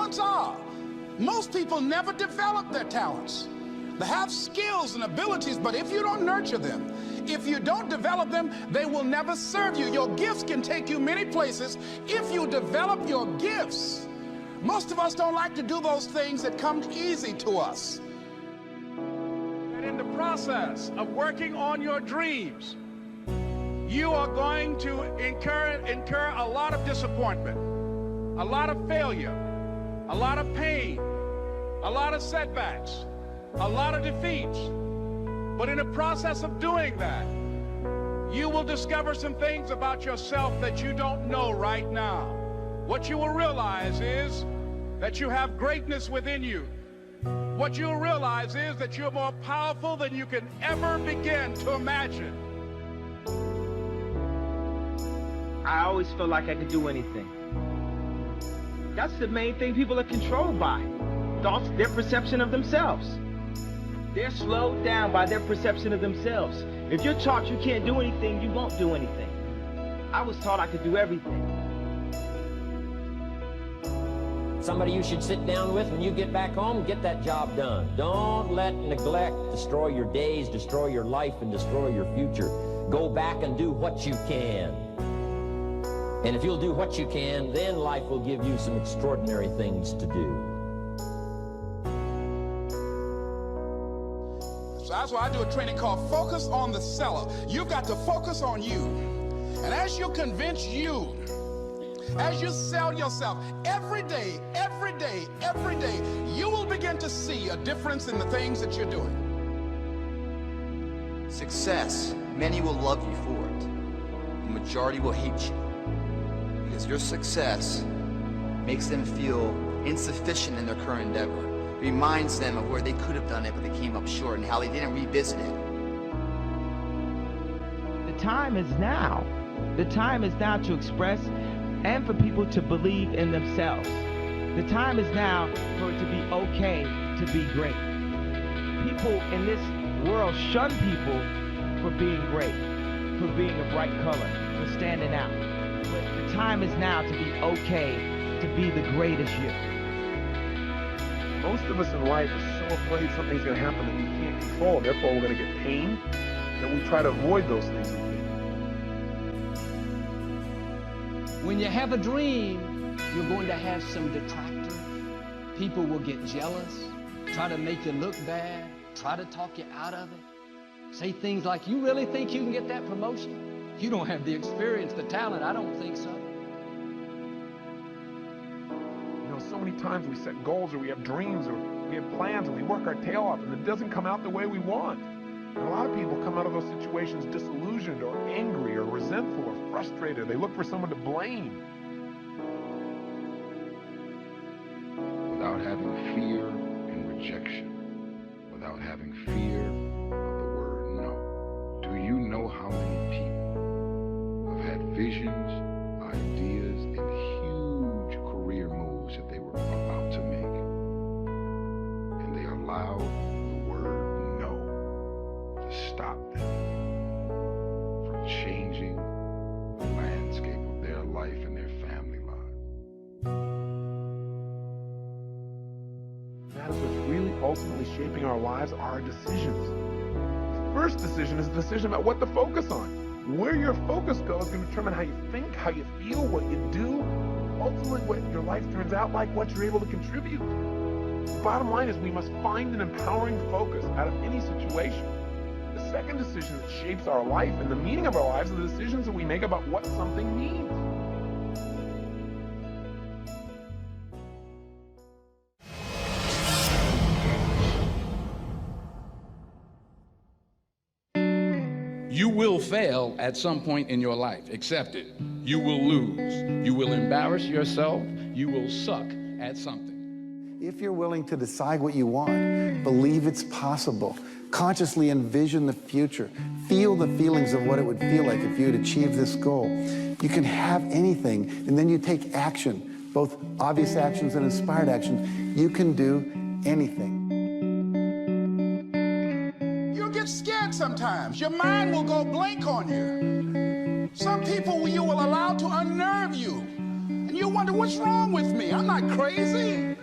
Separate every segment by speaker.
Speaker 1: talents are. Most people never develop their talents. They have skills and abilities, but if you don't nurture them, if you don't develop them, they will never serve you. Your gifts can take you many places if you develop your gifts. Most of us don't like to do those things that come easy to us. And in the process of working on your dreams, you are going to incur a lot of disappointment, a lot of failure, a lot of pain, a lot of setbacks, a lot of defeats. But in the process of doing that, you will discover some things about yourself that you don't know right now. What you will realize is that you have greatness within you. What you'll realize is that you're more powerful than you can ever begin to imagine.
Speaker 2: I always felt like I could do anything. That's the main thing people are controlled by. Thoughts, their perception of themselves. They're slowed down by their perception of themselves. If you're taught you can't do anything, you won't do anything. I was taught I could do everything.
Speaker 3: Somebody you should sit down with when you get back home and get that job done. Don't let neglect destroy your days, destroy your life, and destroy your future. Go back and do what you can. And if you'll do what you can, then life will give you some extraordinary things to do.
Speaker 1: So that's why I do a training called Focus on the Seller. You've got to focus on you. And as you convince you, as you sell yourself every day, you will begin to see a difference in the things that you're doing.
Speaker 4: Success, many will love you for it. The majority will hate you. Because your success makes them feel insufficient in their current endeavor. Reminds them of where they could have done it, but they came up short, and how they didn't revisit it.
Speaker 2: The time is now. The time is now to express and for people to believe in themselves. The time is now for it to be okay to be great. People in this world shun people for being great, for being a bright color, for standing out. But the time is now to be okay to be the greatest you.
Speaker 5: Most of us in life are so afraid something's going to happen that we can't control. Therefore, we're going to get pain, that we try to avoid those things.
Speaker 6: When you have a dream, you're going to have some detractors. People will get jealous, try to make you look bad, try to talk you out of it. Say things like, you really think you can get that promotion? You don't have the experience, the talent. I don't think so.
Speaker 5: You know, so many times we set goals, or we have dreams, or we have plans, and we work our tail off, and it doesn't come out the way we want. And a lot of people come out of those situations disillusioned, or angry, or resentful, or frustrated. They look for someone to blame.
Speaker 7: Without having fear and rejection, without having fear of the word no. Do you know how many people have had visions, ideas, and huge career moves that they were about to make, and they allowed the word no to stop them from changing the landscape of their life and their family lives?
Speaker 5: That is what's really ultimately shaping our lives, are our decisions. The first decision is the decision about what to focus on. Where your focus goes is going to determine how you think, how you feel, what you do, ultimately what your life turns out like, what you're able to contribute. The bottom line is we must find an empowering focus out of any situation. The second decision that shapes our life and the meaning of our lives are the decisions that we make about what something means.
Speaker 8: You will fail at some point in your life. Accept it. You will lose. You will embarrass yourself. You will suck at something.
Speaker 9: If you're willing to decide what you want, believe it's possible, consciously envision the future, feel the feelings of what it would feel like if you had achieved this goal, you can have anything, and then you take action, both obvious actions and inspired actions. You can do anything.
Speaker 1: Scared sometimes. Your mind will go blank on you. Some people you will allow to unnerve you. And you wonder, what's wrong with me? I'm not crazy.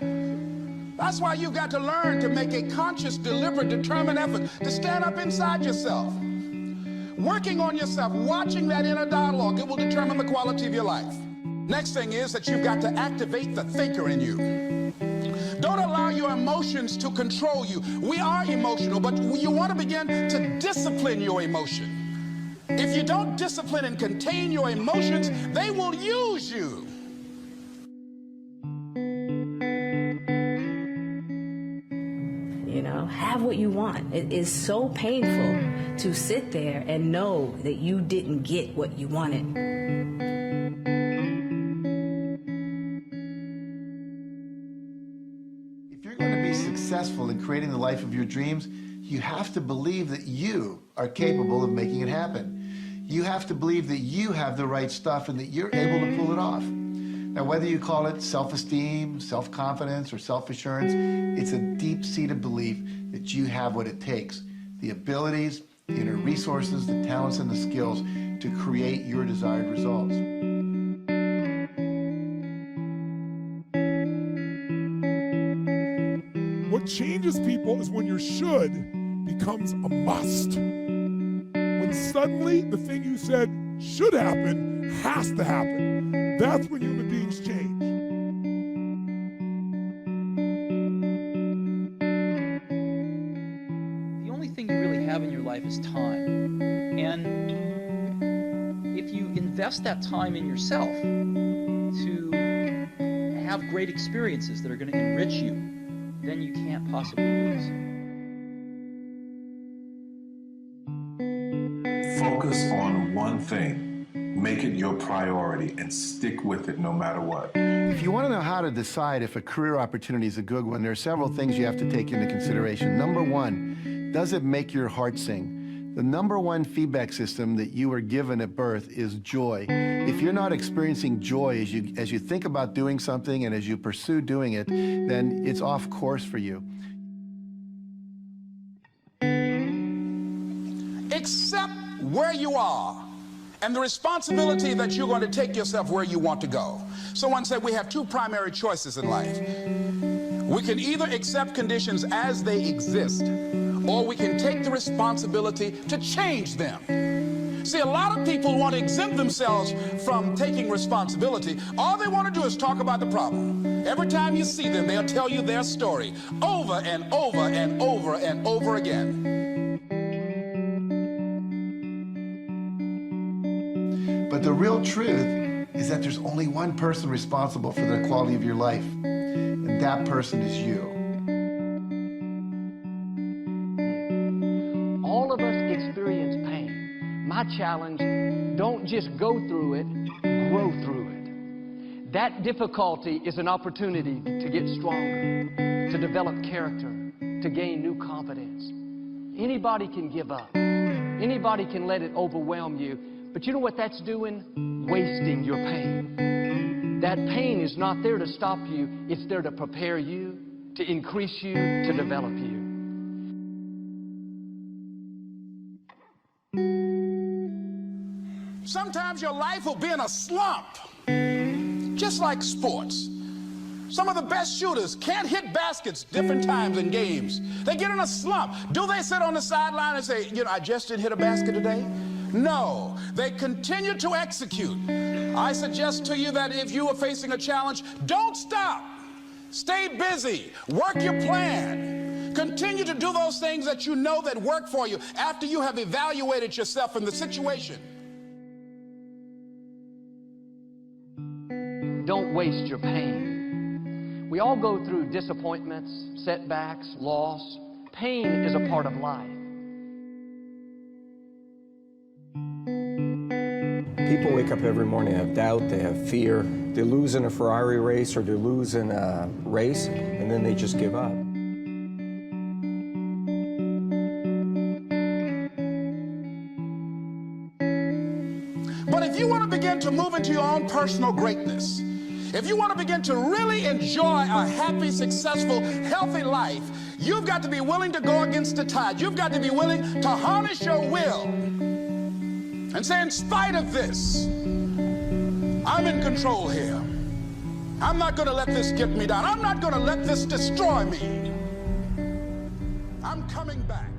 Speaker 1: That's why you've got to learn to make a conscious, deliberate, determined effort to stand up inside yourself. Working on yourself, watching that inner dialogue, it will determine the quality of your life. Next thing is that you've got to activate the thinker in you. Don't allow your emotions to control you. We are emotional, but you want to begin to discipline your emotion. If you don't discipline and contain your emotions, they will use you.
Speaker 10: You know, have what you want. It is so painful to sit there and know that you didn't get what you wanted.
Speaker 9: If you're going to be successful in creating the life of your dreams, you have to believe that you are capable of making it happen. You have to believe that you have the right stuff and that you're able to pull it off. Now, whether you call it self-esteem, self-confidence, or self-assurance, it's a deep-seated belief that you have what it takes, the abilities, the inner resources, the talents, and the skills to create your desired results.
Speaker 11: What changes people is when your should becomes a must. When suddenly the thing you said should happen has to happen. That's when human beings change.
Speaker 12: The only thing you really have in your life is time. And if you invest that time in yourself to have great experiences that are going to enrich you, then you can't possibly lose.
Speaker 13: Focus on one thing. Make it your priority and stick with it no matter what.
Speaker 9: If you want to know how to decide if a career opportunity is a good one, there are several things you have to take into consideration. Number one, does it make your heart sing? The number one feedback system that you were given at birth is joy. If you're not experiencing joy as you think about doing something and as you pursue doing it, then it's off course for you.
Speaker 1: Accept where you are and the responsibility that you're going to take yourself where you want to go. Someone said we have two primary choices in life. We can either accept conditions as they exist, or we can take the responsibility to change them. See, a lot of people want to exempt themselves from taking responsibility. All they want to do is talk about the problem. Every time you see them, they'll tell you their story over and over and over and over again.
Speaker 9: But the real truth is that there's only one person responsible for the quality of your life, and that person is you.
Speaker 6: All of us experience pain. My challenge, don't just go through it, grow through it. That difficulty is an opportunity to get stronger, to develop character, to gain new confidence. Anybody can give up. Anybody can let it overwhelm you. But you know what that's doing? Wasting your pain. That pain is not there to stop you. It's there to prepare you, to increase you, to develop you.
Speaker 1: Sometimes your life will be in a slump, just like sports. Some of the best shooters can't hit baskets different times in games. They get in a slump. Do they sit on the sideline and say, I just didn't hit a basket today? No, they continue to execute. I suggest to you that if you are facing a challenge, don't stop. Stay busy. Work your plan. Continue to do those things that you know that work for you after you have evaluated yourself in the situation.
Speaker 6: Don't waste your pain. We all go through disappointments, setbacks, loss. Pain is a part of life.
Speaker 14: People wake up every morning, they have doubt, they have fear. They lose in a Ferrari race or they lose in a race, and then they just give up.
Speaker 1: But if you want to begin to move into your own personal greatness, if you want to begin to really enjoy a happy, successful, healthy life, you've got to be willing to go against the tide. You've got to be willing to harness your will and say, in spite of this, I'm in control here. I'm not going to let this get me down. I'm not going to let this destroy me. I'm coming back.